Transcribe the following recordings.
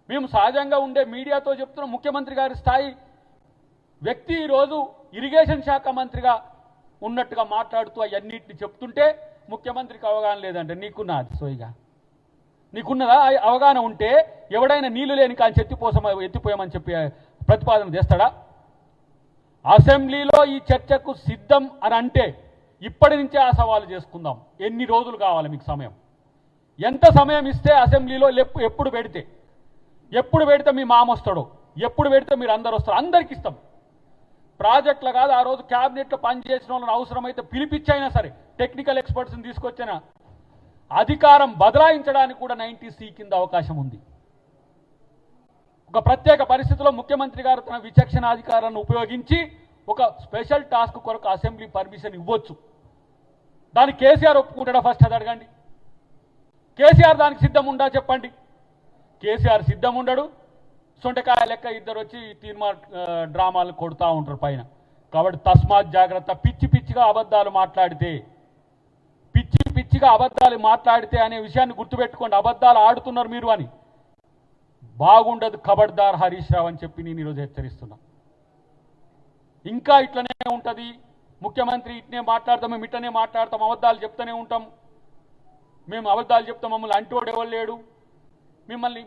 మేము సహజంగా ఉండే మీడియాతో చెప్తున్న ముఖ్యమంత్రి గారి స్థాయి వ్యక్తి ఈరోజు ఇరిగేషన్ శాఖ మంత్రిగా ఉన్నట్టుగా మాట్లాడుతూ అవన్నిటిని చెప్తుంటే ముఖ్యమంత్రికి అవగాహన లేదంటే నీకున్నది సోయిగా నీకున్నదా అవగాహన ఉంటే ఎవడైనా నీళ్లు లేని కానీ ఎత్తిపోయామని చెప్పి ప్రతిపాదన చేస్తాడా? అసెంబ్లీలో ఈ చర్చకు సిద్ధం అని అంటే ఇప్పటి నుంచే ఆ సవాలు చేసుకుందాం. ఎన్ని రోజులు కావాలి మీకు సమయం? ఎంత సమయం ఇస్తే అసెంబ్లీలో ఎప్పుడు పెడితే మీ మామ వస్తాడో, ఎప్పుడు పెడితే మీరు అందరు వస్తారు, అందరికి ఇస్తాం. ప్రాజెక్టులు కాదు, ఆ రోజు క్యాబినెట్లో పనిచేసిన వాళ్ళని అవసరమైతే పిలిపించైనా సరే టెక్నికల్ ఎక్స్పర్ట్స్ని తీసుకొచ్చిన అధికారం బదలాయించడానికి కూడా 90C కింద అవకాశం ఉంది. ఒక ప్రత్యేక పరిస్థితిలో ముఖ్యమంత్రి గారు తన విచక్షణ అధికారాన్ని ఉపయోగించి ఒక స్పెషల్ టాస్క్ కొరకు అసెంబ్లీ పర్మిషన్ ఇవ్వచ్చు. దానికి కేసీఆర్ ఒప్పుకుంటాడా? ఫస్ట్ అది అడగండి. కేసీఆర్ దానికి సిద్ధం ఉండా చెప్పండి. కేసీఆర్ సిద్ధం ఉండడు. సొంటకాయ లెక్క ఇద్దరు వచ్చి తీర్మా డ్రామాలు కొడుతూ ఉంటారు పైన. కాబట్టి తస్మాత్ జాగ్రత్త. పిచ్చిగా అబద్ధాలు మాట్లాడితే అనే విషయాన్ని గుర్తుపెట్టుకోండి. అబద్ధాలు ఆడుతున్నారు మీరు అని. బాగుండదు, ఖబర్దార్ హరీష్ రావు అని చెప్పి నేను ఈరోజు హెచ్చరిస్తున్నా. ఇంకా ఇట్లనే ఉంటుంది. ముఖ్యమంత్రి ఇట్నే మాట్లాడతాం, మేము ఇట్లనే మాట్లాడతాం, అబద్ధాలు చెప్తూనే ఉంటాం. మేము అబద్ధాలు చెప్తాం, మమ్మల్ని అంటోడు ఎవరు లేడు. మిమ్మల్ని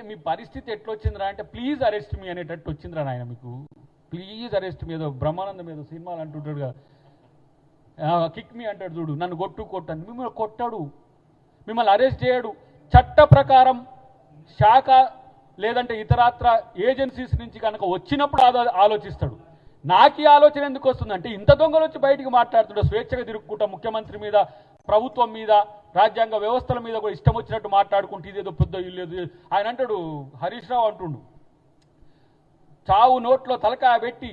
మీ పరిస్థితి ఎట్లొచ్చిందిరా అంటే ప్లీజ్ అరెస్ట్ మీ అనేటట్టు వచ్చిందిరా నాయన మీకు. ప్లీజ్ అరెస్ట్ మీ. ఏదో బ్రహ్మానందం ఏదో సినిమాలు అంటుంటాడు కదా, కిక్ మీ అంటాడు చూడు, నన్ను కొట్టు అని. మిమ్మల్ని కొట్టాడు, మిమ్మల్ని అరెస్ట్ చేయడు. చట్ట ప్రకారం శాఖ లేదంటే ఇతరాత్ర ఏజెన్సీస్ నుంచి కనుక వచ్చినప్పుడు ఆలోచిస్తాడు. నాకు ఈ ఆలోచన ఎందుకు వస్తుందంటే ఇంత దొంగలు వచ్చి బయటికి మాట్లాడుతుంటే స్వేచ్ఛగా తిరుగుకుంటా ముఖ్యమంత్రి మీద, ప్రభుత్వం మీద, రాజ్యాంగ వ్యవస్థల మీద కూడా ఇష్టం వచ్చినట్టు మాట్లాడుకుంటూ ఇదేదో పెద్ద ఇల్లేదు. ఆయన అంటాడు, హరీష్ రావు అంటుండు, చావు నోట్లో తలకాయ పెట్టి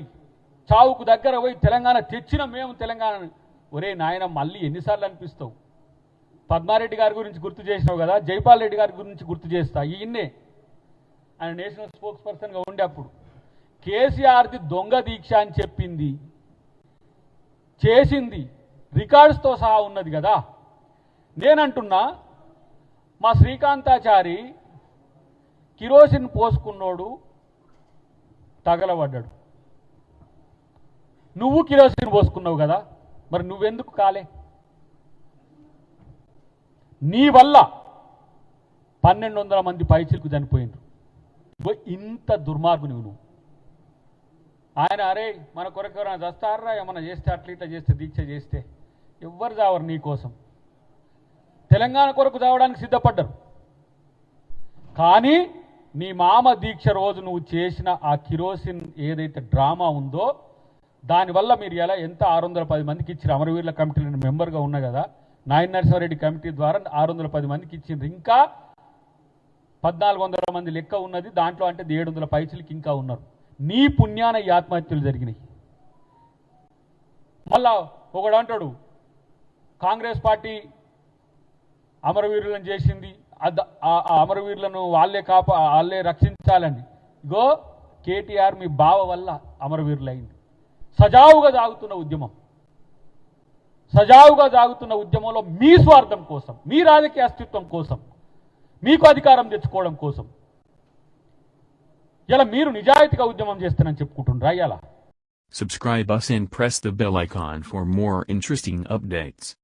చావుకు దగ్గర పోయి తెలంగాణ తెచ్చిన మేము తెలంగాణ. ఒరే నాయన, మళ్ళీ ఎన్నిసార్లు అనిపిస్తావు? పద్మారెడ్డి గారి గురించి గుర్తు చేసినావు కదా, జైపాల్ రెడ్డి గారి గురించి గుర్తు చేస్తా. ఈయన్నే ఆయన నేషనల్ స్పోక్స్ పర్సన్గా ఉండే అప్పుడు కేసీఆర్ది దొంగ దీక్ష అని చెప్పింది, చేసింది, రికార్డ్స్తో సహా ఉన్నది కదా. నేనంటున్నా, మా శ్రీకాంతాచారి కిరోసిన్ పోసుకున్నోడు తగలబడ్డాడు. నువ్వు కిరోసిన్ పోసుకున్నావు కదా, మరి నువ్వెందుకు కాలే? నీ వల్ల 1200 మంది పైచిలకు చనిపోయిండ్రు. ఇంత దుర్మార్గు నువ్వు. ఆయన అరే మన కొరకు ఎవరైనా చస్తారా, ఏమన్నా చేస్తే అట్లా ఇట్లా చేస్తే దీక్ష చేస్తే ఎవ్వరు చావరు నీ కోసం. తెలంగాణ కొరకు చావడానికి సిద్ధపడ్డారు. కానీ నీ మామ దీక్ష రోజు నువ్వు చేసిన ఆ కిరోసిన్ ఏదైతే డ్రామా ఉందో దానివల్ల మీరు ఎంత 610 మందికి ఇచ్చారు. అమరవీరుల కమిటీలో మెంబర్గా ఉన్నా కదా, నాయన నరసింహారెడ్డి కమిటీ ద్వారా 610 మందికి ఇచ్చిండ్రు. ఇంకా 1400 మంది లెక్క ఉన్నది దాంట్లో, అంటే 700 పైసలకి ఇంకా ఉన్నారు. నీ పుణ్యాన ఈ ఆత్మహత్యలు జరిగినాయి. మళ్ళా ఒకడు అంటాడు, కాంగ్రెస్ పార్టీ అమరవీరులను చేసింది, ఆ అమరవీరులను వాళ్ళే రక్షించాలండి. ఇగో కేటీఆర్ మీ బావ వల్ల అమరవీరులు అయింది. సజావుగా సాగుతున్న ఉద్యమంలో మీ స్వార్థం కోసం, మీ రాజకీయ అస్తిత్వం కోసం, మీకు అధికారం తెచ్చుకోవడం కోసం ఇలా మీరు నిజాయితీగా ఉద్యమం చేస్తానని చెప్పుకుంటున్నారా? ఇలా Subscribe us and press the bell icon for more interesting updates.